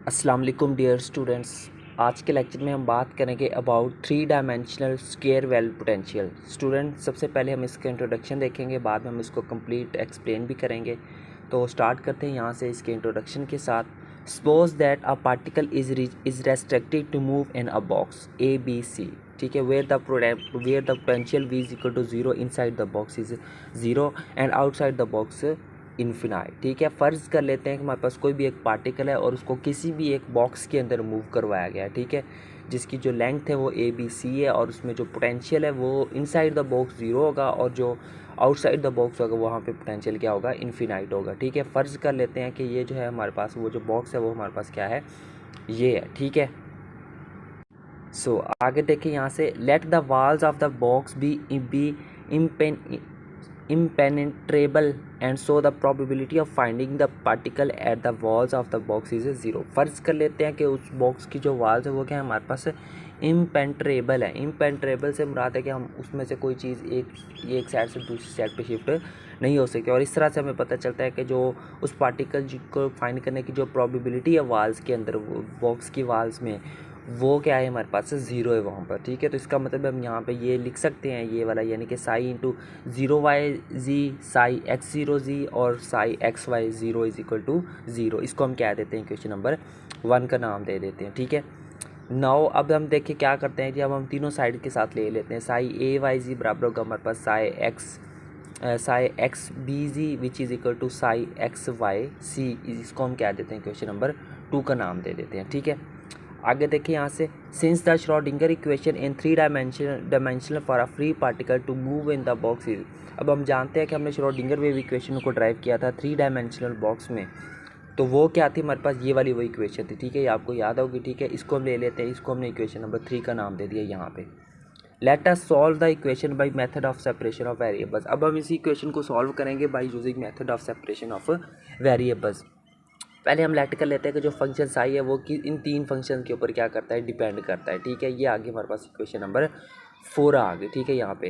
अस्सलाम वालेकुम dear students. आज के लेक्चर में हम बात करेंगे about 3 dimensional square well potential. Student, सबसे पहले हम इसका इंट्रोडक्शन देखेंगे, बाद में हम इसको कंप्लीट एक्सप्लेन भी करेंगे। तो स्टार्ट करते हैं यहाँ से इसके इंट्रोडक्शन के साथ। Suppose that a particle is restricted to move in a box A B C, ठीक है, where the potential v is equal to 0 inside the box is 0 and outside the box infinite. ठीक है, फ़र्ज़ कर लेते हैं कि हमारे पास कोई भी एक पार्टिकल है और उसको किसी भी एक बॉक्स के अंदर मूव करवाया गया है, ठीक है, जिसकी जो लेंथ है वो ए बी सी है और उसमें जो पोटेंशियल है वो इनसाइड द बॉक्स 0 होगा और जो आउटसाइड द बॉक्स होगा वहाँ पे पोटेंशियल क्या होगा, इन्फिनाइट होगा। ठीक है, फ़र्ज़ कर लेते हैं कि ये जो है हमारे पास वो जो बॉक्स है वो हमारे पास क्या है, ये है। ठीक है, आगे देखिए यहाँ से, let the walls of the box be impenetrable and so the probability of finding the particle at the walls of the box is 0। फ़र्ज़ कर लेते हैं कि उस बॉक्स की जो वॉल्स है वो क्या है, हमारे पास इम्पेंट्रेबल है। इम्पेंट्रेबल से मुराद है कि हम उसमें से कोई चीज़ एक साइड से दूसरी साइड पे शिफ्ट नहीं हो सकती। और इस तरह से हमें पता चलता है कि जो उस पार्टिकल को फाइंड करने की जो प्रोबेबिलिटी है वाल्स के अंदर, बॉक्स की वाल्स में, वो क्या है, हमारे पास 0 है वहाँ पर। ठीक है, तो इसका मतलब हम यहाँ पे ये लिख सकते हैं, ये वाला, यानी कि Sai into 0y(z), Sai x0z और Sai xy0 is equal to 0। इसको हम क्या देते हैं, क्वेश्चन नंबर 1 का नाम दे देते हैं। ठीक है, नाउ अब हम देखिए क्या करते हैं कि अब हम तीनों साइड के साथ ले लेते हैं। साई a(y)(z) बराबर होगा हमारे पास psi x(b)(z) which is equal to psi xy(c)। इसको हम क्या देते हैं, क्वेश्चन नंबर 2 का नाम दे देते हैं। ठीक है, आगे देखिए यहाँ से, since the Schrodinger equation in 3 dimensional for a free particle to move in the box is. अब हम जानते हैं कि हमने श्रोडिंगर वेव इक्वेशन को ड्राइव किया था 3 डायमेंशनल बॉक्स में, तो वो क्या थी हमारे पास, ये वाली वो इक्वेशन थी। ठीक है, ये आपको याद होगी। ठीक है, इसको हम ले लेते हैं, इसको हमने इक्वेशन नंबर 3 का नाम दे दिया यहाँ पे। Let us solve the equation by method of separation of variables. अब हम इसी इक्वेशन को सॉल्व करेंगे by using method of separation of variables. पहले हम लेट कर लेते हैं कि जो फंक्शन साई है वो कि इन 3 फंक्शन के ऊपर क्या करता है, डिपेंड करता है। ठीक है, ये आगे हमारे पास इक्वेशन नंबर 4 आ गई। ठीक है, यहाँ पे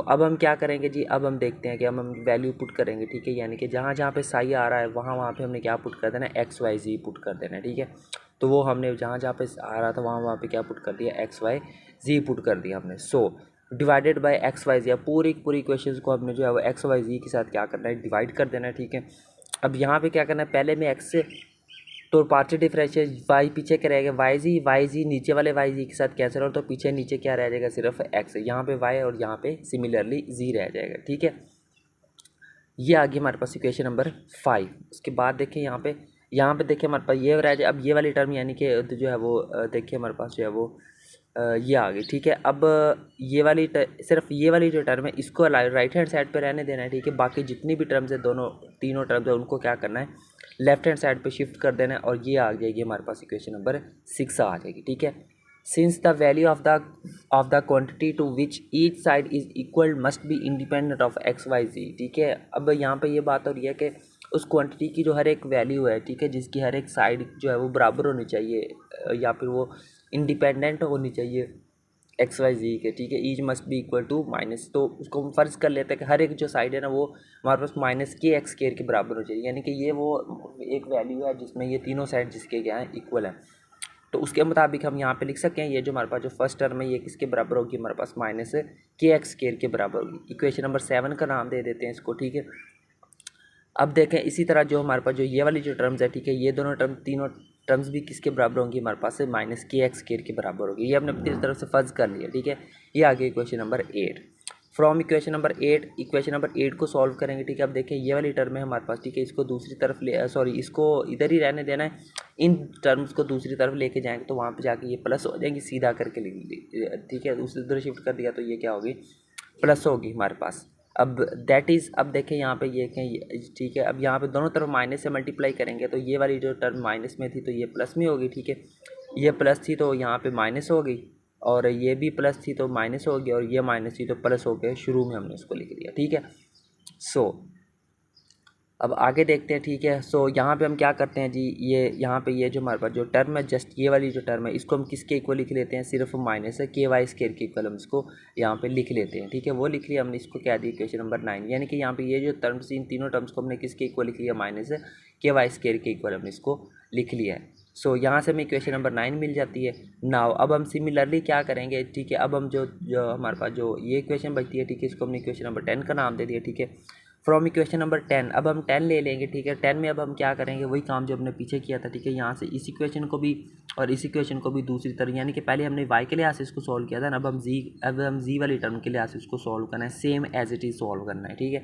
अब हम क्या करेंगे जी, अब हम देखते हैं कि हम वैल्यू पुट करेंगे। ठीक है, यानी कि जहाँ जहाँ पे साई आ रहा है वहाँ पे हमने क्या पुट कर देना, XYZ पुट कर देना है। ठीक है, तो वो हमने जहाँ जहाँ पे आ रहा था वहाँ पे क्या पुट कर दिया, XYZ पुट कर दिया हमने। डिवाइडेड बाय XYZ, पूरी इक्वेशन को हमने जो है वो XYZ के साथ क्या करना है, डिवाइड कर देना है। ठीक है, अब यहाँ पे क्या करना है, पहले में x से तो पार्शियल डिफरेंशियल y पीछे क्या रहेगा, y नीचे वाले y के साथ कैंसिल हो, तो पीछे नीचे क्या रह जाएगा, सिर्फ x। यहाँ पे y और यहाँ पे सिमिलरली z रह जाएगा। ठीक है, ये आ गई हमारे पास इक्वेशन नंबर 5। उसके बाद देखिए यहाँ पे देखिए हमारे पास ये रह जाए। अब ये वाली टर्म यानी कि जो है वो देखिए हमारे पास जो है वो ये आ गई। ठीक है, अब सिर्फ ये वाली जो टर्म है इसको राइट हैंड साइड पे रहने देना है। ठीक है, बाकी जितनी भी टर्म्स है, तीनों टर्म्स है, उनको क्या करना है, लेफ्ट हैंड साइड पे शिफ्ट कर देना है और ये आ जाएगी हमारे पास इक्वेशन नंबर 6 आ जाएगी। ठीक है, since the value of the quantity to which each side is equal must be independent of XYZ। ठीक है, अब यहाँ पे ये बात हो रही है कि उस क्वांटिटी की जो हर एक वैल्यू है, ठीक है, जिसकी हर एक साइड जो है वो बराबर होनी चाहिए या फिर वो इंडिपेंडेंट होनी चाहिए XYZ के। ठीक है, each must be equal to minus, तो उसको हम फ़र्ज़ कर लेते हैं कि हर एक जो साइड है ना वो हमारे पास -kx² के बराबर हो चाहिए, यानी कि ये वो एक वैल्यू है जिसमें ये तीनों साइड जिसके क्या है, इक्वल है। तो उसके मुताबिक हम यहाँ पे लिख सकते हैं, ये जो हमारे पास जो फर्स्ट टर्म है ये किसके बराबर होगी, हमारे पास -kx² के बराबर होगी। इक्वेशन नंबर 7 का नाम दे देते हैं इसको। ठीक है, अब देखें इसी तरह जो हमारे पास जो ये वाली जो टर्म्स है, ठीक है, ये तीनों टर्म्स भी किसके बराबर होंगी, हमारे पास से -kx² के बराबर होगी। ये हमने अपनी तरफ से फर्ज कर लिया। ठीक है, ये आ गया equation number 8। From equation number 8 को सॉल्व करेंगे। ठीक है, अब देखें ये वाली टर्म है हमारे पास। ठीक है, इसको दूसरी तरफ इसको इधर ही रहने देना है। इन टर्म्स को दूसरी तरफ लेके जाएंगे तो वहाँ पे जाके ये प्लस हो जाएंगी, सीधा करके लिख। ठीक है, दूसरी तरफ शिफ्ट कर दिया तो ये क्या होगी, प्लस होगी हमारे पास। अब अब देखें यहाँ पे ये कहीं, ठीक है, अब यहाँ पे दोनों तरफ माइनस से मल्टीप्लाई करेंगे तो ये वाली जो टर्म माइनस में थी तो ये प्लस में होगी। ठीक है, ये प्लस थी तो यहाँ पे माइनस हो गई और ये भी प्लस थी तो माइनस हो गई और ये माइनस थी तो प्लस हो गया। शुरू में हमने इसको लिख दिया। ठीक है, अब आगे देखते हैं। ठीक है, यहाँ पे हम क्या करते हैं जी, यहाँ पे ये जो हमारे पास जो टर्म है, जस्ट ये वाली जो टर्म है, इसको हम किसके इक्वल लिख लेते हैं, सिर्फ माइनस है KY² के इक्वल हम इसको यहाँ पे लिख लेते हैं। ठीक है, वो लिख लिया हमने, इसको क्या दिया, इक्वेशन नंबर 9। यानी कि यहाँ पे ये जो टर्म्स, इन तीनों टर्म्स को हमने किसके इक्वल लिख लिया, -KY² के इक्वल हमने इसको लिख लिया है। सो यहाँ से हमें इक्वेशन नंबर 9 मिल जाती है। नाउ अब हम सिमिलरली क्या करेंगे, ठीक है, अब हम जो जो हमारे पास जो ये इक्वेशन बचती है, ठीक है, इसको हमने इक्वेशन नंबर 10 का नाम दे दिया, ठीक है। फ्रॉम इक्वेशन नंबर 10 अब हम 10 ले लेंगे, ठीक है। 10 में अब हम क्या करेंगे, वही काम जो हमने पीछे किया था, ठीक है। यहाँ से इस इक्वेशन को भी और इस इक्वेशन को भी दूसरी तरह, यानी कि पहले हमने y के लिहाज से इसको सॉल्व किया था ना, अब हम z वाली टर्म के लिहाज से इसको सॉल्व करना है, same as it is solve करना है, ठीक है।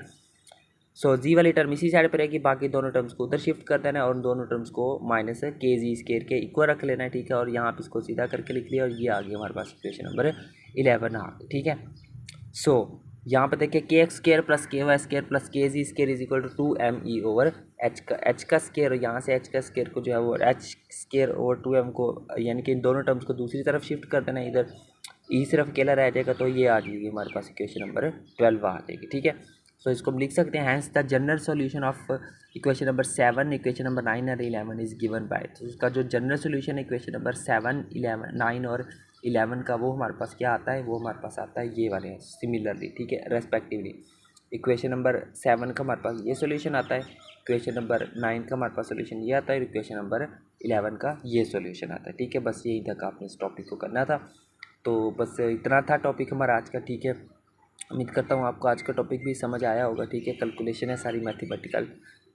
सो जी वाली टर्म इसी साइड पर रहेगी, बाकी दोनों टर्म्स को उधर शिफ्ट कर देना है और दोनों टर्म्स को माइनस के जी स्केयर के इक्वल रख लेना है, ठीक है। और यहाँ पे इसको सीधा करके लिख लिया और ये आ गया हमारे पास इक्वेशन नंबर 11 आ गई, ठीक है। सो यहाँ पे देखिए k x square plus k y square plus k z square is equal to 2m E over H का स्केयर, यहाँ से एच का स्केयर को जो है वो एच स्केयर ओवर 2m को, यानी कि इन दोनों टर्म्स को दूसरी तरफ शिफ्ट कर देना है, इधर ई सिर्फ अकेला रह जाएगा, तो ये आ जाएगी हमारे पास इक्वेशन नंबर 12 आ जाएगी, ठीक है। सो इसको हम लिख सकते हैं, hence the general solution of equation number 7, equation number 9 और 11 इज गिवन बाय। तो उसका जो जनरल सॉल्यूशन है इक्वेशन नंबर 7, 11, 9 और 11 का, वो हमारे पास क्या आता है, वो हमारे पास आता है ये वाले हैं सिमिलरली, ठीक है, रेस्पेक्टिवली। इक्वेशन नंबर 7 का हमारे पास ये सॉल्यूशन आता है, इक्वेशन नंबर 9 का हमारे पास सॉल्यूशन ये आता है और इक्वेशन नंबर 11 का ये सॉल्यूशन आता है, ठीक है। बस यही तक आपने इस टॉपिक को करना था। तो बस इतना था टॉपिक हमारा आज का, ठीक है। उम्मीद करता हूँ आपको आज का टॉपिक भी समझ आया होगा, ठीक है। कैलकुलेशन है सारी मैथमेटिकल।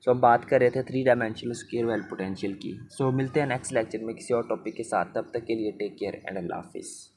सो हम बात कर रहे थे 3 डायमेंशनल स्क्वायर वेल पोटेंशियल की। सो मिलते हैं नेक्स्ट लेक्चर में किसी और टॉपिक के साथ, तब तक के लिए टेक केयर एंड अल्लाह हाफिज़।